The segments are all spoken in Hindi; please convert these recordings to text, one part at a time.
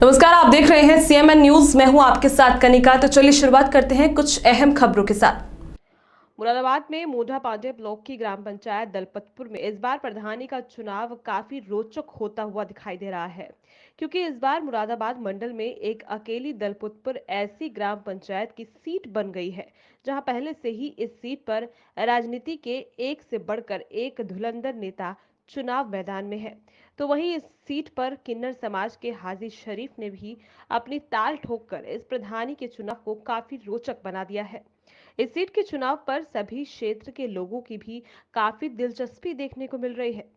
नमस्कार, आप देख रहे हैं सीएमएन न्यूज। मैं हूं आपके साथ कनिका। तो चलिए शुरुआत करते हैं कुछ अहम खबरों के साथ। मुरादाबाद में मोढ़ा पांडे ब्लॉक की ग्राम पंचायत दलपतपुर में इस बार प्रधानी का चुनाव काफी रोचक होता हुआ दिखाई दे रहा है, क्योंकि इस बार मुरादाबाद मंडल में एक अकेली दलपतपुर ऐसी ग्राम पंचायत की सीट बन गई है जहां पहले से ही इस सीट पर राजनीति के एक से बढ़कर एक धुरंधर नेता चुनाव मैदान में है। तो वहीं इस सीट पर किन्नर समाज के हाजी शरीफ ने भी अपनी ताल ठोककर इस प्रधानी के चुनाव को काफी रोचक बना दिया है। इस सीट के चुनाव पर सभी क्षेत्र के लोगों की भी काफी दिलचस्पी देखने को मिल रही है।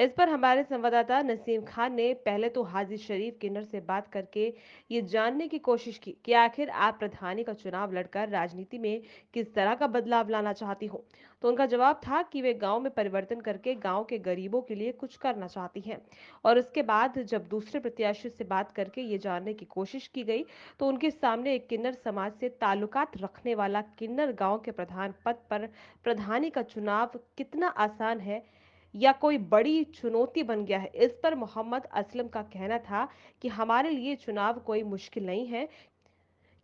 इस पर हमारे संवाददाता नसीम खान ने पहले तो हाजी शरीफ किन्नर से बात करके ये जानने की कोशिश की कि आखिर आप प्रधानी का चुनाव लड़कर राजनीति में किस तरह का बदलाव लाना चाहती हो। तो उनका जवाब था कि वे गांव में परिवर्तन करके गांव के गरीबों के लिए कुछ करना चाहती हैं। और उसके बाद जब दूसरे प्रत्याशी से बात करके ये जानने की कोशिश की गई तो उनके सामने एक किन्नर समाज से ताल्लुकात रखने वाला किन्नर गांव के प्रधान पद पर प्रधानी का चुनाव कितना आसान है या कोई बड़ी चुनौती बन गया है, इस पर मोहम्मद असलम का कहना था कि हमारे लिए चुनाव कोई मुश्किल नहीं है,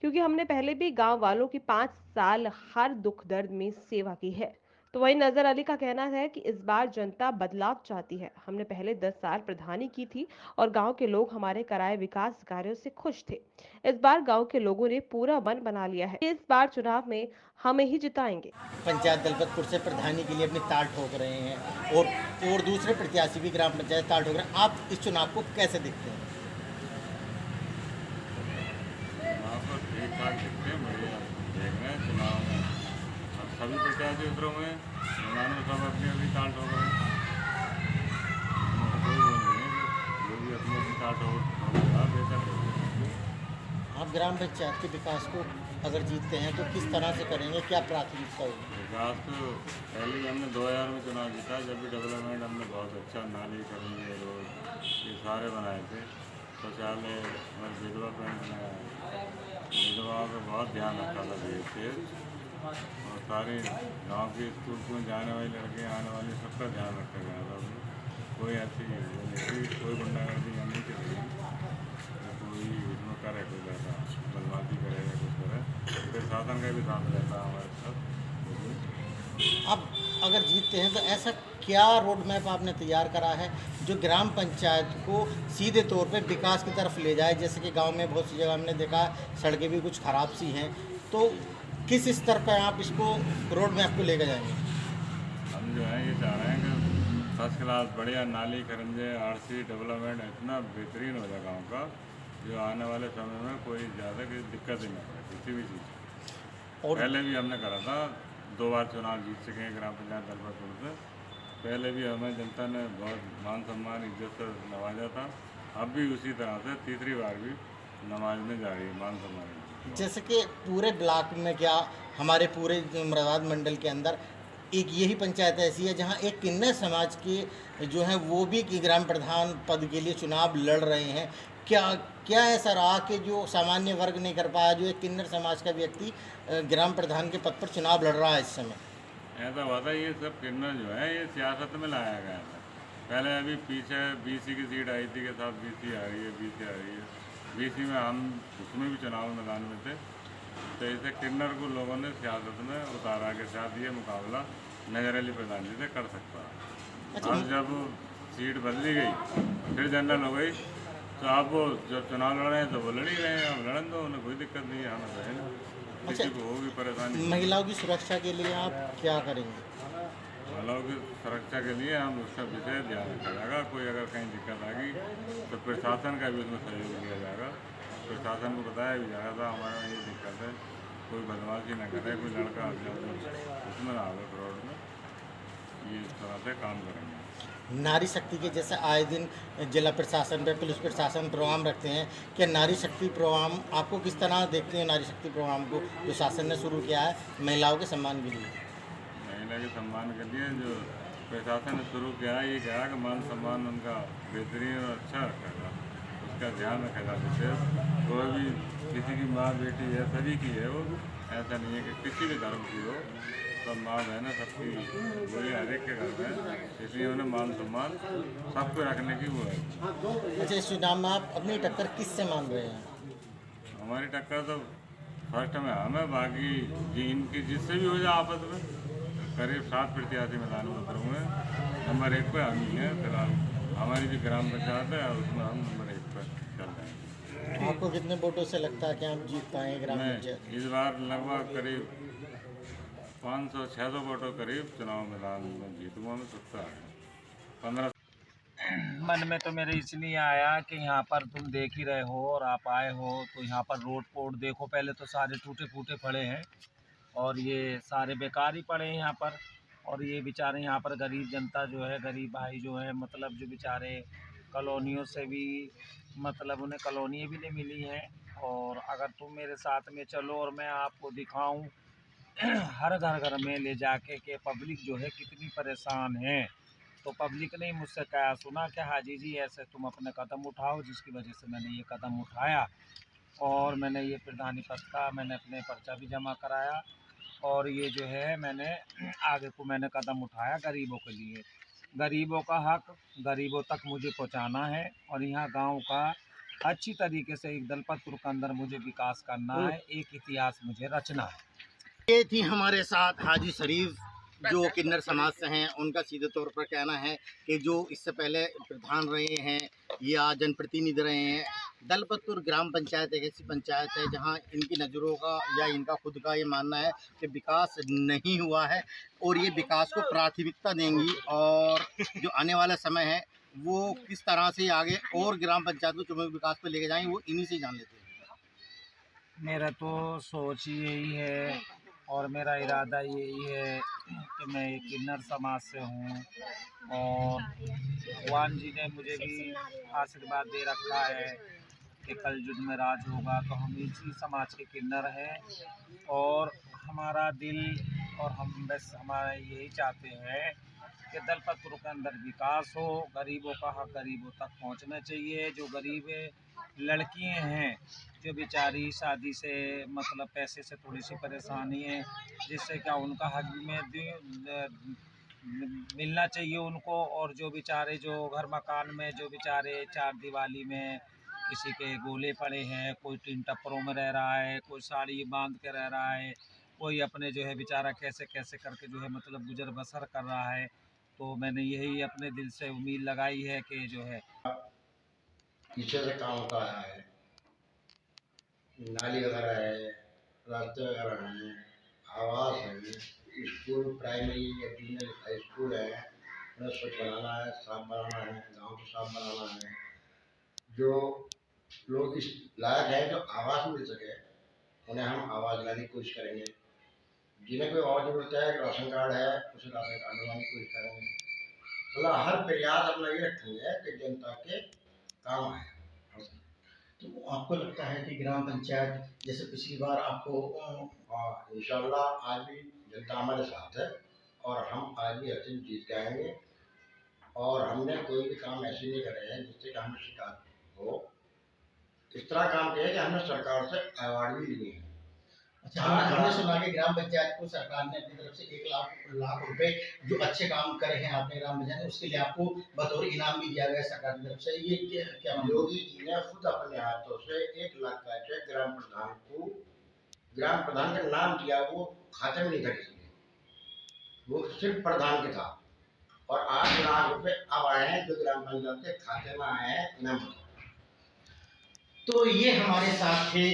क्योंकि हमने पहले भी गांव वालों की 5 साल हर दुख दर्द में सेवा की है। तो वहीं नजर अली का कहना है कि इस बार जनता बदलाव चाहती है। हमने पहले 10 साल प्रधानी की थी और गांव के लोग हमारे कराए विकास कार्यों से खुश थे। इस बार गांव के लोगों ने पूरा मन बना लिया है। इस बार चुनाव में हमें ही जिताएंगे। पंचायत दलपतपुर से प्रधानी के लिए अपनी ताल ठोक रहे हैं और दूसरे प्रत्याशी भी ग्राम पंचायत ताल ठोक रहे हैं। आप इस चुनाव को कैसे देखते हैं? ठीक ठाक दिखते हैं, बढ़िया देख रहे हैं चुनाव में। अब सभी प्रत्याशी उतरों में मैदान में सब अपनी अपनी ताल ठोक रहे हैं। कोई वो नहीं है जो भी अपनी अपनी ताल ठोक बेहतर है। आप ग्राम पंचायत के विकास को अगर जीतते हैं तो किस तरह से करेंगे, क्या प्राथमिकता होगी? विकास तो पहले ही हमने 2000 में चुनाव जीता, जब भी डेवलपमेंट हमने बहुत अच्छा नाली करेंगे, रोड ये सारे बनाए थे। शौचालय और विधवा पेंशन बनाया, विधवा का बहुत ध्यान रखा था देश से। और सारे गांव के स्कूल में जाने वाली लड़के आने वाली सबका ध्यान रखा गया था। कोई ऐसी नहीं, कोई गुंडागर्दी नहीं चली, कोई इसमें करे, कोई रहता बदमाशी करे या कुछ करे, फिर शासन का भी साथ रहता हमारे साथ। अब अगर जीतते हैं तो ऐसा क्या रोड मैप आपने तैयार करा है जो ग्राम पंचायत को सीधे तौर पे विकास की तरफ ले जाए? जैसे कि गांव में बहुत सी जगह हमने देखा सड़कें भी कुछ ख़राब सी हैं, तो किस स्तर पर आप इसको रोड मैप को लेकर जाएंगे? हम जो है ये चाह रहे हैं कि फर्स्ट क्लास बढ़िया नाली खरंजे आरसी डेवलपमेंट इतना बेहतरीन हो जाए गाँव का, जो आने वाले समय में कोई ज़्यादा कोई दिक्कत ही नहीं पड़े किसी भी चीज़। और पहले भी हमने करा था, 2 बार चुनाव जीत सके हैं ग्राम पंचायत दलपतपुर से। पहले भी हमें जनता ने बहुत मान सम्मान इज्जत से नवाजा था, अब भी उसी तरह से तीसरी बार भी नवाजने जा रही है मान सम्मान। जैसे कि पूरे ब्लॉक में, क्या हमारे पूरे मुरादाबाद मंडल के अंदर एक यही पंचायत ऐसी है जहां एक किन्नर समाज के जो है वो भी कि ग्राम प्रधान पद के लिए चुनाव लड़ रहे हैं? क्या क्या ऐसा रहा कि जो सामान्य वर्ग नहीं कर पाया, जो एक किन्नर समाज का व्यक्ति ग्राम प्रधान के पद पर चुनाव लड़ रहा है इस समय? ऐसा हुआ था, ये सब किन्नर जो है ये सियासत में लाया गया था। पहले अभी पीछे बीसी की सीट आई थी के साथ बीसी आ रही है, बीसी आ रही है। बीसी में हम उसमें भी चुनाव मैदान में थे, तो इसे किन्नर को लोगों ने सियासत में उतारा के साथ ये मुकाबला नजर अली प्रधान जी से कर सकता है। अच्छा, अब जब सीट बदली गई फिर जनरल हो गई, तो अब वो जब चुनाव लड़ रहे हैं तो वो लड़ ही रहे हैं, अब लड़न दो, उन्हें कोई दिक्कत नहीं है, हमें रहे ना किसी को होगी परेशानी। महिलाओं की सुरक्षा के लिए आप क्या करेंगे? महिलाओं की सुरक्षा के लिए हम उसका विशेष ध्यान रखा जाएगा। कोई अगर कहीं दिक्कत आ गई तो प्रशासन का भी उसमें सहयोग दिया जाएगा। प्रशासन को बताया भी जाएगा हमारे यहाँ ये दिक्कत है, कोई बदमाशी ना करे, कोई लड़का उसमें ना आवे फ्रॉड में, ये इस तरह से काम करेंगे। नारी शक्ति के जैसे आए दिन जिला प्रशासन पे पुलिस प्रशासन प्रोग्राम रखते हैं, क्या नारी शक्ति प्रोग्राम आपको किस तरह देखते हैं? नारी शक्ति प्रोग्राम को जो शासन ने शुरू किया है महिलाओं के सम्मान के लिए, महिला के सम्मान के लिए जो प्रशासन ने शुरू किया है, ये कहा कि मान सम्मान उनका बेहतरीन और अच्छा रखेगा, उसका ध्यान रखेगा विशेष। कोई भी किसी की माँ बेटी है, सभी की है वो, ऐसा नहीं है कि किसी भी धर्म की हो, सब माँ बहन सबकी वही हर एक के घर में, इसलिए उन्हें मान सम्मान सबको रखने की वो है। अच्छा, इस चुनाव में आप अपनी टक्कर किससे मान रहे हैं? हमारी टक्कर तो फर्स्ट में हमें, बाकी इनकी जिससे भी हो जाए आपस में, करीब 7 प्रत्याशी मैदान में उतरूँगे। नंबर 1 पे हम ही हैं फिलहाल, हमारी जो ग्राम पंचायत है उसमें हम नंबर 1 पर चल रहे हैं। आपको कितने वोटों से लगता है कि हम जीत पाएंगे ग्राम मैं पंचायत? इस बार लगभग करीब 500-600 वोटों करीब चुनाव मैदान में जीतूंगा मैं, सकता है 15। मन में तो मेरे इसलिए आया कि यहाँ पर तुम देख ही रहे हो और आप आए हो, तो यहाँ पर रोड पोड देखो, पहले तो सारे टूटे फूटे पड़े हैं और ये सारे बेकार ही पड़े हैं यहाँ पर। और ये बेचारे यहाँ पर गरीब जनता जो है, गरीब भाई जो है, मतलब जो बेचारे कॉलोनियों से भी, मतलब उन्हें कॉलोनी भी नहीं मिली हैं। और अगर तुम मेरे साथ में चलो और मैं आपको दिखाऊं हर घर घर में ले जाके कि पब्लिक जो है कितनी परेशान है, तो पब्लिक ने मुझसे कहा सुना कि हाजी जी ऐसे तुम अपने कदम उठाओ, जिसकी वजह से मैंने ये कदम उठाया और मैंने ये प्रधानी पद का मैंने अपने पर्चा भी जमा कराया और ये जो है मैंने आगे को मैंने कदम उठाया गरीबों के लिए। गरीबों का हक गरीबों तक मुझे पहुंचाना है और यहाँ गांव का अच्छी तरीके से एक दलपतपुर के अंदर मुझे विकास करना है, एक इतिहास मुझे रचना है। ये थी हमारे साथ हाजी शरीफ जो किन्नर समाज से हैं। उनका सीधे तौर पर कहना है कि जो इससे पहले प्रधान रहे हैं या जनप्रतिनिधि रहे हैं, दलपतपुर ग्राम पंचायत एक ऐसी पंचायत है जहां इनकी नज़रों का या इनका खुद का ये मानना है कि विकास नहीं हुआ है और ये विकास को प्राथमिकता देंगी और जो आने वाला समय है वो किस तरह से आगे और ग्राम पंचायत को चुनावी विकास पर लेके जाएंगे वो इन्हीं से जान लेते हैं। मेरा तो सोच ही यही है और मेरा इरादा यही है कि मैं एक किन्नर समाज से हूँ और भगवान जी ने मुझे भी आशीर्वाद दे रखा है कि कल युग में राज होगा, तो हम इसी समाज के किन्नर हैं और हमारा दिल और हम बस हमारा यही चाहते हैं कि दलपतपुर के अंदर विकास हो, गरीबों का हक गरीबों तक पहुंचना चाहिए। जो गरीब लड़कियां हैं जो बेचारी शादी से मतलब पैसे से थोड़ी सी परेशानी है, जिससे क्या उनका हक में मिलना चाहिए उनको। और जो बेचारे जो घर मकान में जो बेचारे चार दीवारी में किसी के गोले पड़े हैं, कोई टीन टप्परों में रह रहा है, कोई साड़ी बांध के रह रहा है, कोई अपने जो है बेचारा कैसे कैसे करके जो है मतलब गुजर बसर कर रहा है, तो मैंने यही अपने दिल से उम्मीद लगाई है कि जो है पीछे से काम होता है, नाली वगैरह है, रास्ते वगैरह हैं, आवास है, स्कूल प्राइमरी या जूनियर हाई स्कूल है, उन्हें स्वच्छ बनाना है, साफ बनाना है, गांव को साफ बनाना है। जो लोग इस लायक है जो आवास मिल सके उन्हें हम आवास दिलाने की कोशिश करेंगे। जिन्हें कोई और जरूरत है, राशन कार्ड है, उसे राशन कार्ड दिलवाने की कोशिश करेंगे। मतलब हर प्रयास अपना ये रखेंगे कि जनता के काम आए। तो आपको लगता है कि ग्राम पंचायत जैसे पिछली बार आपको इंशाल्लाह आज भी जनता हमारे साथ है और हम आज भी अच्छे जीत के आएंगे और हमने कोई भी काम ऐसे नहीं करे हैं जिससे कि हमें शिकायत हो। इस तरह काम किया है कि हमने सरकार से अवार्ड भी लिए हैं। अच्छा, हमने सुना कि ग्राम पंचायत को सरकार ने अपनी तरफ से 1 लाख रुपए जो अच्छे काम करे हैं आपने ग्राम पंचायत उसके लिए आपको बतौर इनाम भी दिया गया सरकार की तरफ से। ये क्या योगी जी ने खुद अपने हाथों से 1 लाख का चेक ग्राम प्रधान को, ग्राम प्रधान का नाम दिया, वो खाते में नहीं था किसी ने, वो सिर्फ प्रधान के था और 8 लाख रुपए अब आए हैं जो ग्राम पंचायत के खाते में आए हैं इनाम। तो ये हमारे साथ थे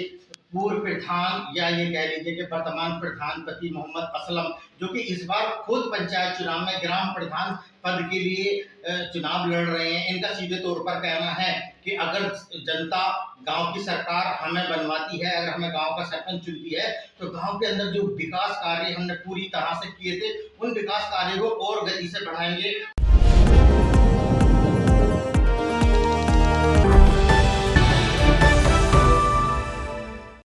पूर्व प्रधान या ये कह लीजिए कि वर्तमान प्रधानपति मोहम्मद असलम, जो कि इस बार खुद पंचायत चुनाव में ग्राम प्रधान पद के लिए चुनाव लड़ रहे हैं। इनका सीधे तौर पर कहना है कि अगर जनता गांव की सरकार हमें बनवाती है, अगर हमें गांव का सरपंच चुनती है, तो गांव के अंदर जो विकास कार्य हमने पूरी तरह से किए थे उन विकास कार्यों को और गति से बढ़ाएंगे